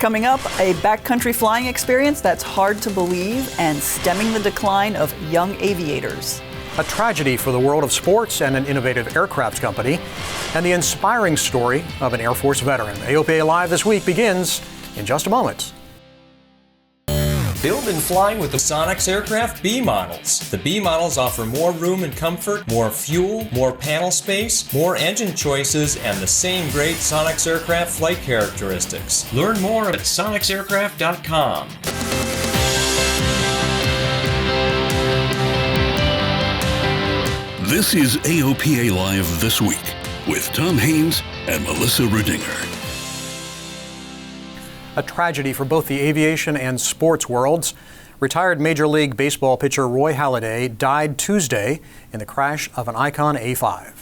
Coming up, a backcountry flying experience that's hard to believe and stemming the decline of young aviators. A tragedy for the world of sports and an innovative aircraft company, and the inspiring story of an Air Force veteran. AOPA Live this week begins in just a moment. Build and fly with the Sonex Aircraft B models. The B models offer more room and comfort, more fuel, more panel space, more engine choices, and the same great Sonex Aircraft flight characteristics. Learn more at sonexaircraft.com. This is AOPA Live This Week with Tom Haynes and Melissa Rudinger. A tragedy for both the aviation and sports worlds. Retired Major League Baseball pitcher Roy Halladay died Tuesday in the crash of an Icon A5.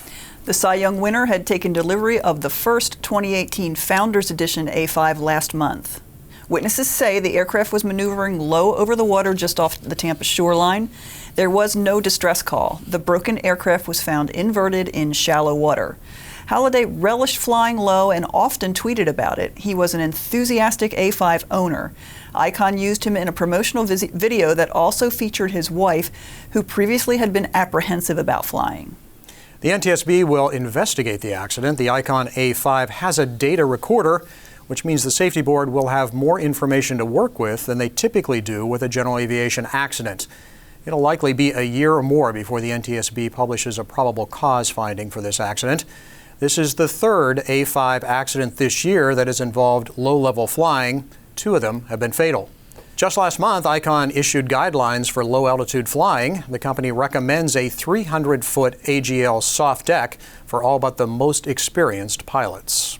The Cy Young winner had taken delivery of the first 2018 Founders Edition A5 last month. Witnesses say the aircraft was maneuvering low over the water just off the Tampa shoreline. There was no distress call. The broken aircraft was found inverted in shallow water. Halladay relished flying low and often tweeted about it. He was an enthusiastic A5 owner. Icon used him in a promotional video that also featured his wife, who previously had been apprehensive about flying. The NTSB will investigate the accident. The Icon A5 has a data recorder, which means the safety board will have more information to work with than they typically do with a general aviation accident. It'll likely be a year or more before the NTSB publishes a probable cause finding for this accident. This is the third A5 accident this year that has involved low-level flying. 2 of them have been fatal. Just last month, Icon issued guidelines for low-altitude flying. The company recommends a 300-foot AGL soft deck for all but the most experienced pilots.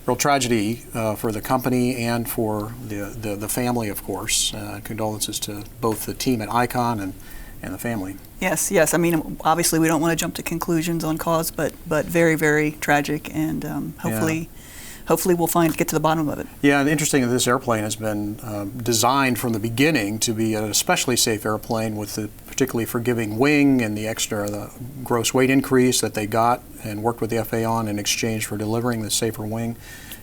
Real tragedy for the company and for the family, of course. Condolences to both the team at Icon and the family. Yes. I mean, obviously we don't want to jump to conclusions on cause, but very, very tragic, and hopefully we'll get to the bottom of it. Yeah, and interesting that this airplane has been designed from the beginning to be an especially safe airplane with the particularly forgiving wing and the gross weight increase that they got and worked with the FAA on in exchange for delivering the safer wing.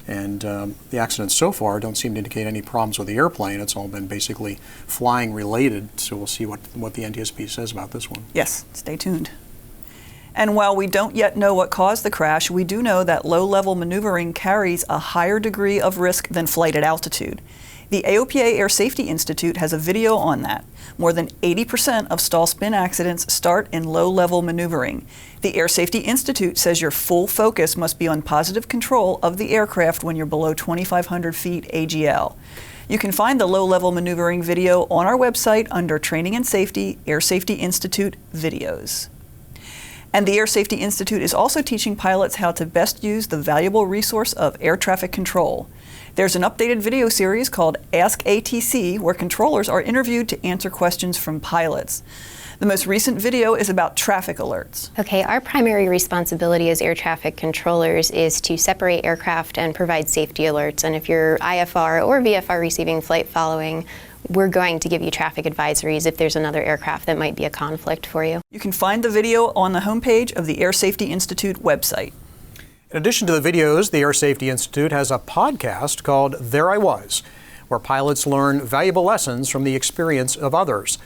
And the accidents so far don't seem to indicate any problems with the airplane. It's all been basically flying related, so we'll see what the NTSB says about this one. Yes, stay tuned. And while we don't yet know what caused the crash, we do know that low-level maneuvering carries a higher degree of risk than flight at altitude. The AOPA Air Safety Institute has a video on that. More than 80% of stall spin accidents start in low-level maneuvering. The Air Safety Institute says your full focus must be on positive control of the aircraft when you're below 2,500 feet AGL. You can find the low-level maneuvering video on our website under Training and Safety, Air Safety Institute videos. And the Air Safety Institute is also teaching pilots how to best use the valuable resource of air traffic control. There's an updated video series called Ask ATC, where controllers are interviewed to answer questions from pilots. The most recent video is about traffic alerts. Okay, our primary responsibility as air traffic controllers is to separate aircraft and provide safety alerts. And if you're IFR or VFR receiving flight following, we're going to give you traffic advisories if there's another aircraft that might be a conflict for you. You can find the video on the homepage of the Air Safety Institute website. In addition to the videos, the Air Safety Institute has a podcast called There I Was, where pilots learn valuable lessons from the experience of others.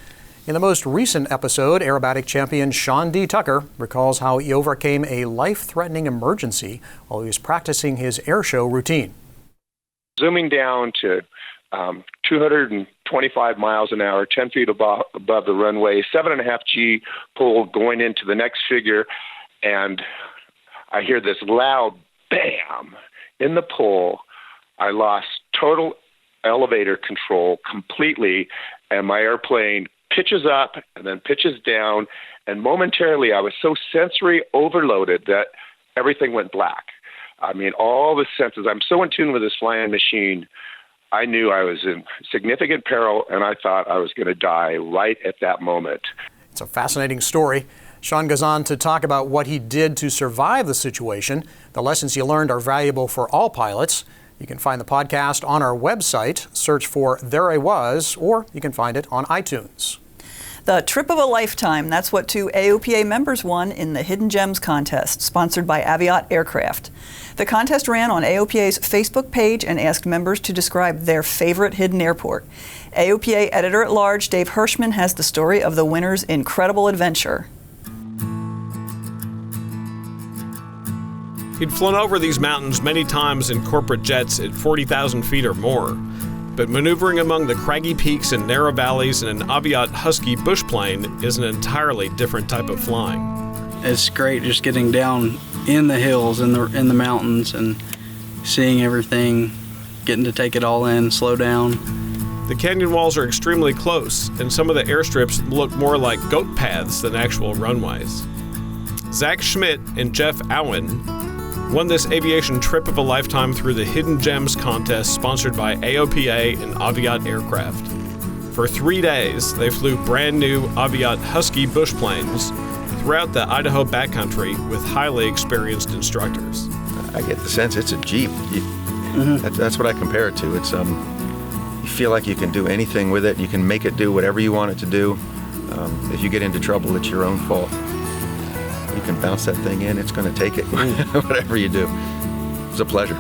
In the most recent episode, aerobatic champion Sean D. Tucker recalls how he overcame a life-threatening emergency while he was practicing his airshow routine. Zooming down to 225 miles an hour, 10 feet above the runway, 7.5 G pull going into the next figure, and I hear this loud bam in the pull. I lost total elevator control completely, and my airplane pitches up and then pitches down, and momentarily I was so sensory overloaded that everything went black. I mean, all the senses. I'm so in tune with this flying machine. I knew I was in significant peril, and I thought I was going to die right at that moment. It's a fascinating story. Sean goes on to talk about what he did to survive the situation. The lessons he learned are valuable for all pilots. You can find the podcast on our website. Search for There I Was, or you can find it on iTunes. The Trip of a Lifetime, that's what 2 AOPA members won in the Hidden Gems contest, sponsored by Aviat Aircraft. The contest ran on AOPA's Facebook page and asked members to describe their favorite hidden airport. AOPA Editor-at-Large Dave Hirschman has the story of the winner's incredible adventure. He'd flown over these mountains many times in corporate jets at 40,000 feet or more, but maneuvering among the craggy peaks and narrow valleys in an Aviat Husky bush plane is an entirely different type of flying. It's great just getting down in the hills, in the mountains, and seeing everything, getting to take it all in, slow down. The canyon walls are extremely close, and some of the airstrips look more like goat paths than actual runways. Zach Schmidt and Jeff Owen won this aviation trip of a lifetime through the Hidden Gems contest sponsored by AOPA and Aviat Aircraft. For 3 days, they flew brand new Aviat Husky bush planes throughout the Idaho backcountry with highly experienced instructors. I get the sense it's a Jeep. That's what I compare it to. It's you feel like you can do anything with it. You can make it do whatever you want it to do. If you get into trouble, it's your own fault. You can bounce that thing in, it's going to take it, whatever you do. It's a pleasure.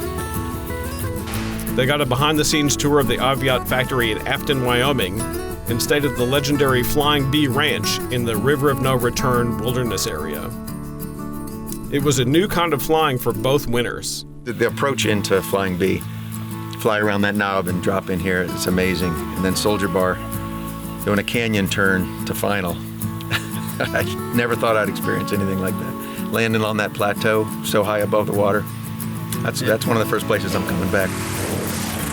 They got a behind-the-scenes tour of the Aviat factory in Afton, Wyoming, and stayed at the legendary Flying Bee Ranch in the River of No Return wilderness area. It was a new kind of flying for both winners. The approach into Flying Bee, fly around that knob and drop in here, it's amazing. And then Soldier Bar, doing a canyon turn to final. I never thought I'd experience anything like that. Landing on that plateau so high above the water, that's one of the first places I'm coming back.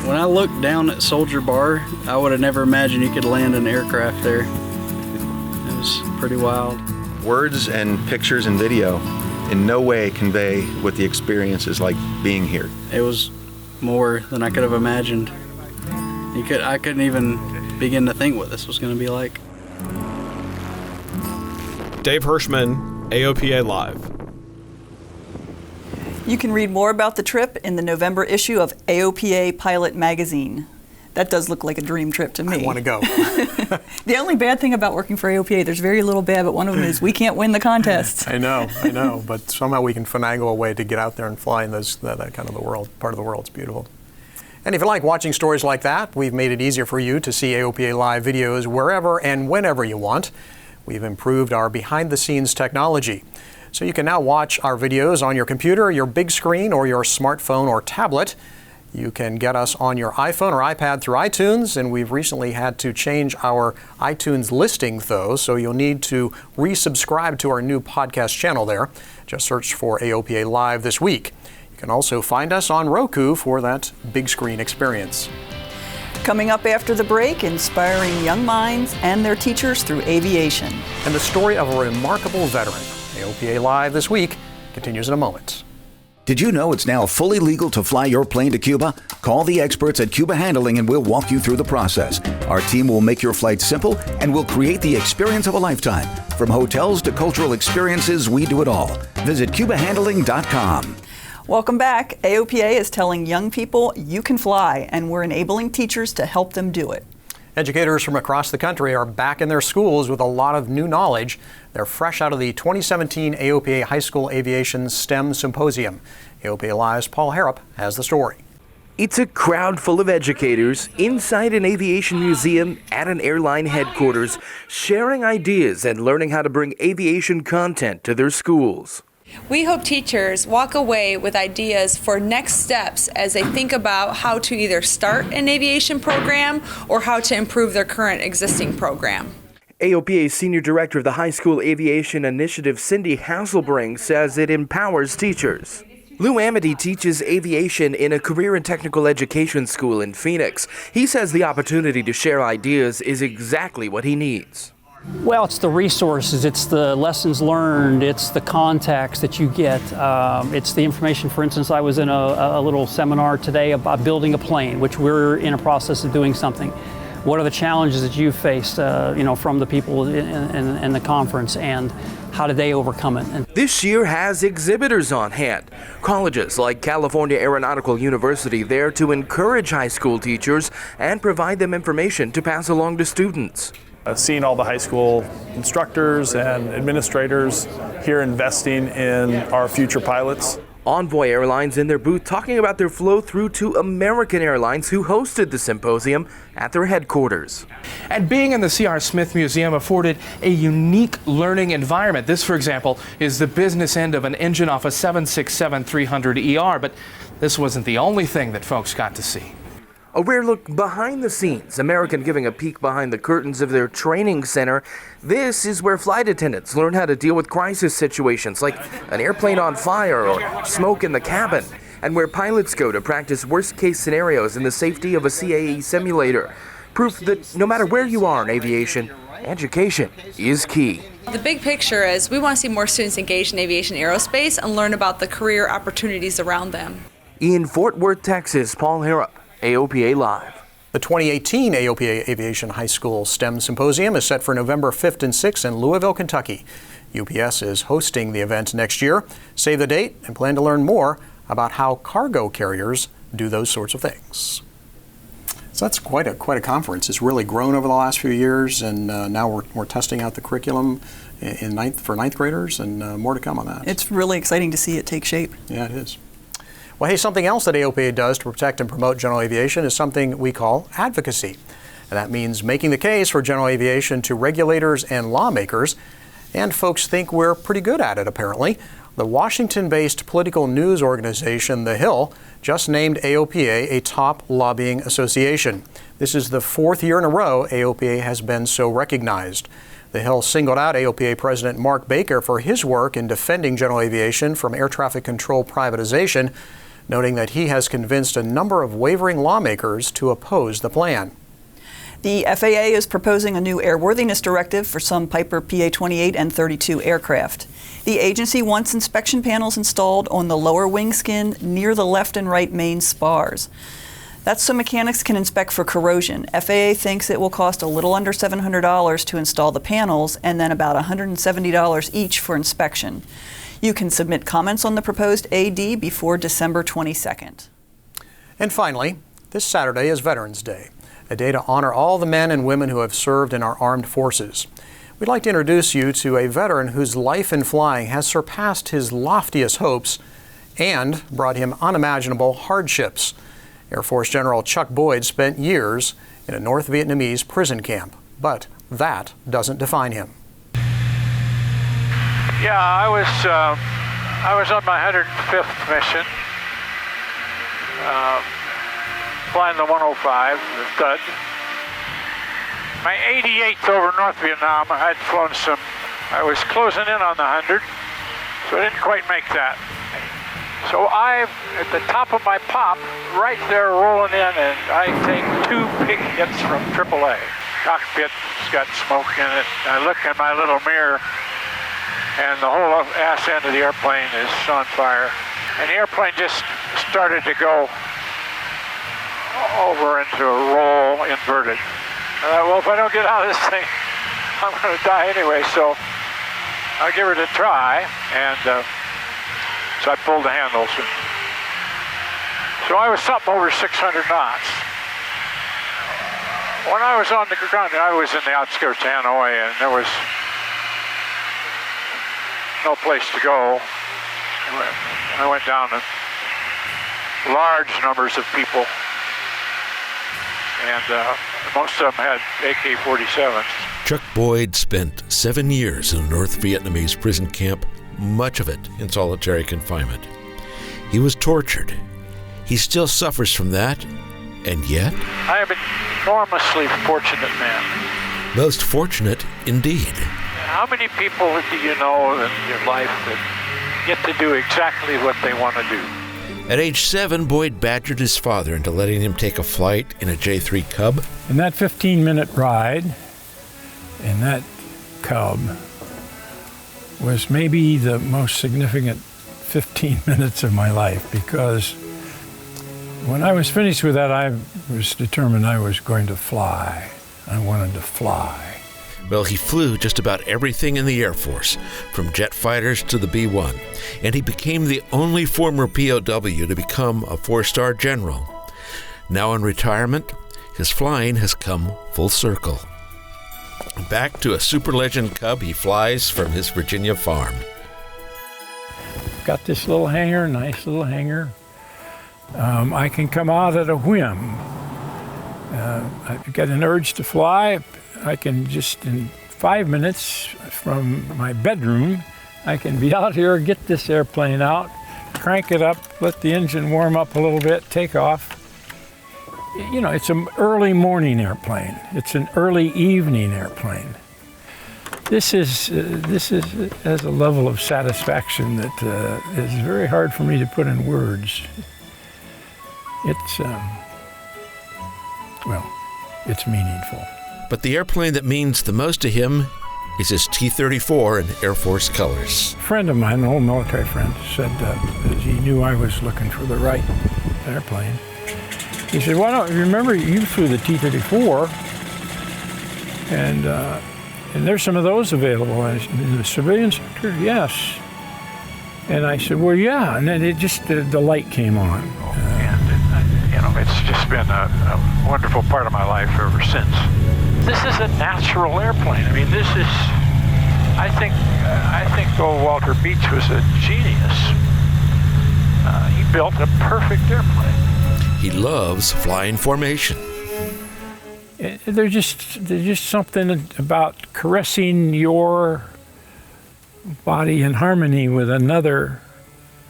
When I looked down at Soldier Bar, I would have never imagined you could land an aircraft there. It was pretty wild. Words and pictures and video in no way convey what the experience is like being here. It was more than I could have imagined. I couldn't even begin to think what this was going to be like. Dave Hirschman, AOPA Live. You can read more about the trip in the November issue of AOPA Pilot Magazine. That does look like a dream trip to me. I want to go. The only bad thing about working for AOPA, there's very little bad, but one of them is we can't win the contests. I know, but somehow we can finagle a way to get out there and fly in that kind of part of the world. It's beautiful. And if you like watching stories like that, we've made it easier for you to see AOPA Live videos wherever and whenever you want. We've improved our behind-the-scenes technology. So you can now watch our videos on your computer, your big screen, or your smartphone or tablet. You can get us on your iPhone or iPad through iTunes, and we've recently had to change our iTunes listing, though, so you'll need to resubscribe to our new podcast channel there. Just search for AOPA Live this week. You can also find us on Roku for that big screen experience. Coming up after the break, inspiring young minds and their teachers through aviation. And the story of a remarkable veteran. AOPA Live this week continues in a moment. Did you know it's now fully legal to fly your plane to Cuba? Call the experts at Cuba Handling and we'll walk you through the process. Our team will make your flight simple and will create the experience of a lifetime. From hotels to cultural experiences, we do it all. Visit CubaHandling.com. Welcome back. AOPA is telling young people you can fly, and we're enabling teachers to help them do it. Educators from across the country are back in their schools with a lot of new knowledge. They're fresh out of the 2017 AOPA High School Aviation STEM Symposium. AOPA Live's Paul Harrop has the story. It's a crowd full of educators inside an aviation museum at an airline headquarters, sharing ideas and learning how to bring aviation content to their schools. We hope teachers walk away with ideas for next steps as they think about how to either start an aviation program or how to improve their current existing program. AOPA's Senior Director of the High School Aviation Initiative, Cindy Hasselbring, says it empowers teachers. Lou Amity teaches aviation in a career and technical education school in Phoenix. He says the opportunity to share ideas is exactly what he needs. Well, it's the resources, it's the lessons learned, it's the context that you get, it's the information. For instance, I was in a little seminar today about building a plane, which we're in a process of doing something. What are the challenges that you faced, from the people in the conference, and how did they overcome it? And this year has exhibitors on hand. Colleges like California Aeronautical University there to encourage high school teachers and provide them information to pass along to students. Seeing all the high school instructors and administrators here investing in our future pilots. Envoy Airlines in their booth talking about their flow through to American Airlines, who hosted the symposium at their headquarters. And being in the C.R. Smith Museum afforded a unique learning environment. This, for example, is the business end of an engine off a 767-300ER, but this wasn't the only thing that folks got to see. A rare look behind the scenes, American giving a peek behind the curtains of their training center. This is where flight attendants learn how to deal with crisis situations like an airplane on fire or smoke in the cabin, and where pilots go to practice worst-case scenarios in the safety of a CAE simulator. Proof that no matter where you are in aviation, education is key. The big picture is we want to see more students engaged in aviation aerospace and learn about the career opportunities around them. In Fort Worth, Texas, Paul Harrop, AOPA Live. The 2018 AOPA Aviation High School STEM Symposium is set for November 5th and 6th in Louisville, Kentucky. UPS is hosting the event next year. Save the date and plan to learn more about how cargo carriers do those sorts of things. So that's quite a conference. It's really grown over the last few years, and now we're testing out the curriculum for ninth graders, and more to come on that. It's really exciting to see it take shape. Yeah, it is. Well, hey, something else that AOPA does to protect and promote general aviation is something we call advocacy. And that means making the case for general aviation to regulators and lawmakers. And folks think we're pretty good at it, apparently. The Washington-based political news organization, The Hill, just named AOPA a top lobbying association. This is the fourth year in a row AOPA has been so recognized. The Hill singled out AOPA President Mark Baker for his work in defending general aviation from air traffic control privatization, noting that he has convinced a number of wavering lawmakers to oppose the plan. The FAA is proposing a new airworthiness directive for some Piper PA-28 and 32 aircraft. The agency wants inspection panels installed on the lower wing skin near the left and right main spars. That's so mechanics can inspect for corrosion. FAA thinks it will cost a little under $700 to install the panels and then about $170 each for inspection. You can submit comments on the proposed AD before December 22nd. And finally, this Saturday is Veterans Day, a day to honor all the men and women who have served in our armed forces. We'd like to introduce you to a veteran whose life in flying has surpassed his loftiest hopes and brought him unimaginable hardships. Air Force General Chuck Boyd spent years in a North Vietnamese prison camp, but that doesn't define him. Yeah, I was on my 105th mission, flying the 105, the Thud. My 88th over North Vietnam, I was closing in on the 100, so I didn't quite make that. So I'm at the top of my pop, right there rolling in, and I take 2 big hits from AAA. Cockpit's got smoke in it. I look in my little mirror, and the whole ass end of the airplane is on fire. And the airplane just started to go over into a roll inverted. I thought, well, if I don't get out of this thing, I'm going to die anyway, so I'll give it a try. And so I pulled the handles. So I was something over 600 knots. When I was on the ground, I was in the outskirts of Hanoi, and there was no place to go. I went down to large numbers of people, and most of them had AK-47s. Chuck Boyd spent 7 years in a North Vietnamese prison camp, much of it in solitary confinement. He was tortured. He still suffers from that, and yet... I am an enormously fortunate man. Most fortunate indeed. How many people do you know in your life that get to do exactly what they want to do? At age 7, Boyd badgered his father into letting him take a flight in a J-3 Cub. And that 15-minute ride in that Cub was maybe the most significant 15 minutes of my life, because when I was finished with that, I was determined I was going to fly. I wanted to fly. Well, he flew just about everything in the Air Force, from jet fighters to the B-1, and he became the only former POW to become a 4-star general. Now in retirement, his flying has come full circle. Back to a Super Legend Cub he flies from his Virginia farm. Got this little hangar, nice little hangar. I can come out at a whim. I've got an urge to fly. I can just, in 5 minutes from my bedroom, I can be out here, get this airplane out, crank it up, let the engine warm up a little bit, take off. You know, it's an early morning airplane. It's an early evening airplane. This is has a level of satisfaction that is very hard for me to put in words. It's, well, it's meaningful. But the airplane that means the most to him is his T-34 in Air Force colors. A friend of mine, an old military friend, said that he knew I was looking for the right airplane. He said, "Why don't you remember you flew the T-34, and there's some of those available in the civilian sector." Yes. And I said, "Well, yeah." And then it just the light came on. It's just been a wonderful part of my life ever since. This is a natural airplane. I mean, this is. I think old Walter Beach was a genius. He built a perfect airplane. He loves flying formation. There's just something about caressing your body in harmony with another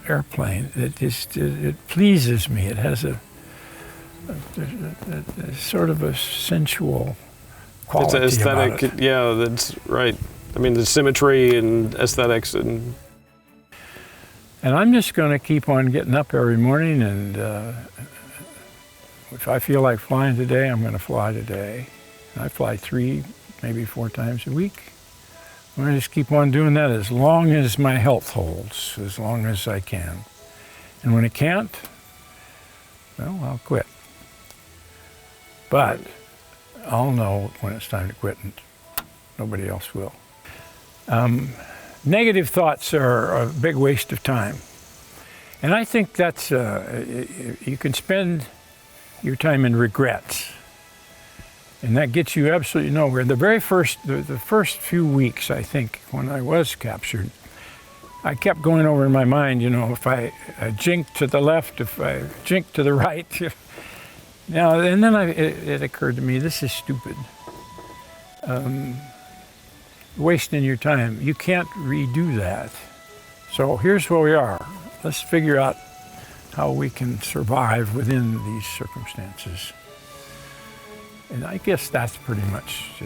airplane. It pleases me. It has a sort of a sensual quality. It's aesthetic. About it. Yeah, that's right. I mean, the symmetry and aesthetics and I'm just going to keep on getting up every morning, and if I feel like flying today, I'm going to fly today. I fly 3, maybe 4 times a week. I'm going to just keep on doing that as long as my health holds, as long as I can. And when it can't, well, I'll quit. But I'll know when it's time to quit, and nobody else will. Negative thoughts are a big waste of time. And I think that's, you can spend your time in regrets. And that gets you absolutely nowhere. The first few weeks, I think, when I was captured, I kept going over in my mind, if I jinked to the left, if I jinked to the right. Now, and then it occurred to me, this is stupid. Wasting your time. You can't redo that. So here's where we are. Let's figure out how we can survive within these circumstances. And I guess that's pretty much,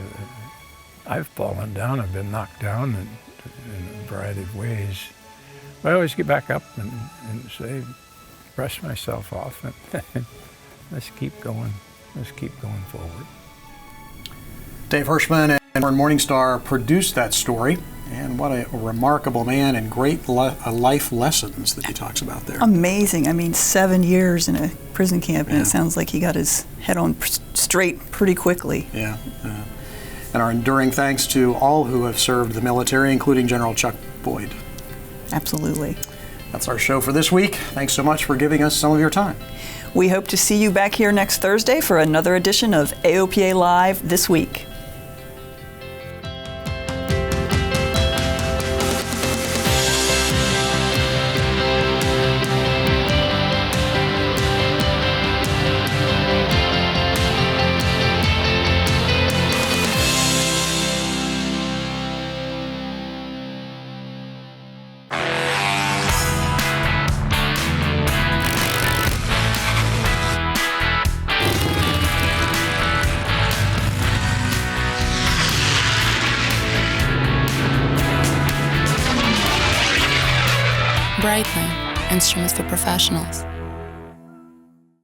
I've fallen down, I've been knocked down in a variety of ways. But I always get back up and say, brush myself off, and let's keep going forward. Dave Hirschman and Morningstar produced that story, and what a remarkable man and great life lessons that he talks about there. Amazing. I mean, 7 years in a prison camp, and it sounds like he got his head on straight pretty quickly. Yeah. And our enduring thanks to all who have served the military, including General Chuck Boyd. Absolutely. That's our show for this week. Thanks so much for giving us some of your time. We hope to see you back here next Thursday for another edition of AOPA Live This Week. Brightline, instruments for professionals.